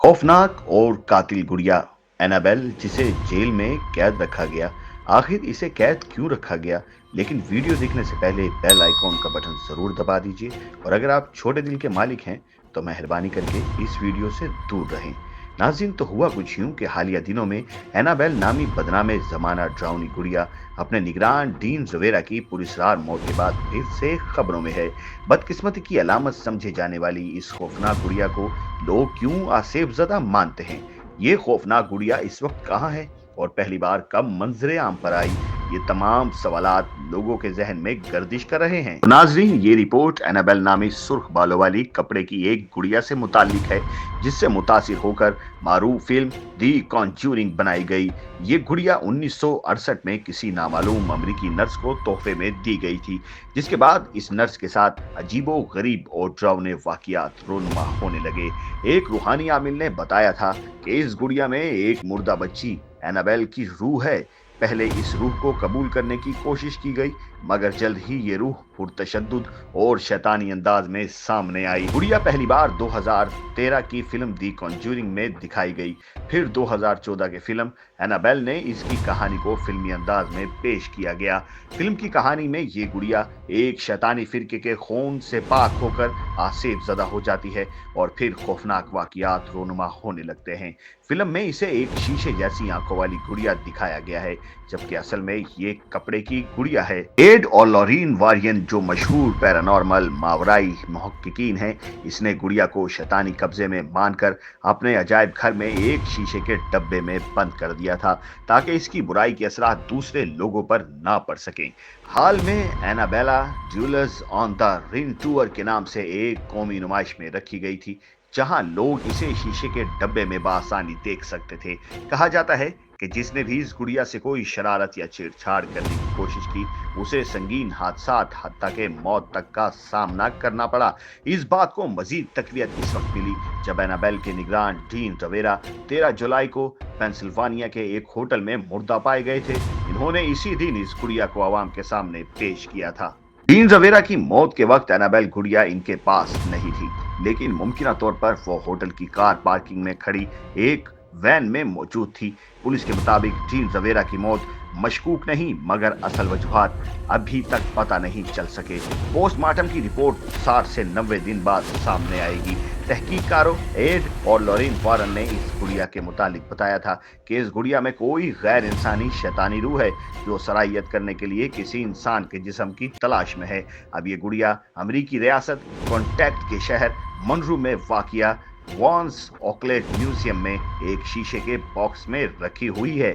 खौफनाक और कातिल गुड़िया एनाबेल, जिसे जेल में कैद रखा गया। आखिर इसे कैद क्यों रखा गया? लेकिन वीडियो देखने से पहले बेल आइकॉन का बटन जरूर दबा दीजिए, और अगर आप छोटे दिल के मालिक हैं तो मेहरबानी करके इस वीडियो से दूर रहें। नाज़रीन, तो हुआ कुछ यूं कि हालिया दिनों में एनाबेल नामी बदनामे जमाना ड्राउनी गुड़िया अपने निगरान डीन रवेरा की पुरस्रार मौत के बाद फिर से खबरों में है। बदकिस्मती की अलामत समझे जाने वाली इस खौफनाक गुड़िया को लोग क्यों आसेफ ज़दा मानते हैं? ये खौफनाक गुड़िया इस वक्त कहाँ है और पहली बार कब मंजरे आम पर आई? ये तमाम सवालात लोगों के जहन में गर्दिश कर रहे हैं। तो नाजरीन, ये रिपोर्ट एनाबेल नामी सुर्ख बालों वाली कपड़े की एक गुड़िया से मुताल्लिक है, जिससे मुतासिर होकर मारूफ फिल्म दी कॉन्ज्यूरिंग बनाई गई। ये गुड़िया 1968 में किसी नामालूम अमरीकी नर्स को तोहफे में दी गई थी, जिसके बाद इस नर्स के साथ अजीबो गरीब और डरावने वाकयात रोनुमा होने लगे। एक रूहानी आमिल ने बताया था कि इस गुड़िया में एक मुर्दा बच्ची एनाबेल की रूह है। पहले इस रूह को कबूल करने की कोशिश की गई, मगर जल्द ही ये रूह पुरतशद्दुद और शैतानी अंदाज में सामने आई। गुड़िया पहली बार 2013 की फिल्म दी कॉन्ज्यूरिंग में दिखाई गई। फिर 2014 की फिल्म एनाबेल ने इसकी कहानी को फिल्मी अंदाज में पेश किया गया। फिल्म की कहानी में ये गुड़िया एक शैतानी फिरके के खून से पाक होकर आसेफ ज़दा हो जाती है और फिर खौफनाक वाकयात रोनुमा होने लगते हैं। फिल्म में इसे एक शीशे जैसी आंखों वाली गुड़िया दिखाया गया है, जबकि असल में ये कपड़े की गुड़िया है। एड और लॉरीन वारियन, जो मशहूर पैरानॉर्मल मावराई मुहक्किकीन हैं, इसने गुड़िया को शैतानी कब्जे में मानकर अपने अजायब घर में एक शीशे के डब्बे में बंद कर दिया था, ताकि इसकी बुराई के असरात दूसरे लोगों पर ना पड़ सकें। हाल में Anabella Jewellers on the ring tour के नाम से एक कौमी नुमाइश में रखी गई थी, जहां लोग इसे शीशे के डब्बे में बासानी देख सकते थे। कहा जाता है कि जिसने भी इस गुड़िया से कोई शरारत या छेड़छाड़ करने की कोशिश की, उसे संगीन हादसात हत्ता के मौत तक का सामना करना पड़ा। इस बात को मजीद तकवीत इस वक्त मिली जब एनाबेल के निगरान डीन रवेरा 13 जुलाई को पेंसिल्वानिया के एक होटल में मुर्दा पाए गए थे। इन्होंने इसी दिन इस गुड़िया को आवाम के सामने पेश किया था। डीन रवेरा की मौत के वक्त एनाबेल गुड़िया इनके पास नहीं थी, लेकिन मुमकिन तौर पर वो होटल की कार पार्किंग में खड़ी एक वैन में मौजूद थी। पुलिस के मुताबिक डीन रवेरा की मौत मशकूक नहीं, मगर असल वजूहात अभी तक पता नहीं चल सके। पोस्टमार्टम की रिपोर्ट 60 से 90 दिन बाद सामने आएगी। तहकीककारों एड और लॉरीन वारन ने इस गुड़िया के मुतालिक बताया था कि इस गुड़िया में कोई गैर इंसानी शैतानी रूह है, जो सराहियत करने के लिए किसी इंसान के जिस्म की तलाश में है। अब ये गुड़िया अमरीकी रियासत कॉन्टैक्ट के शहर मनरू में वाकिया वॉन्स ऑकलेट म्यूजियम में एक शीशे के बॉक्स में रखी हुई है।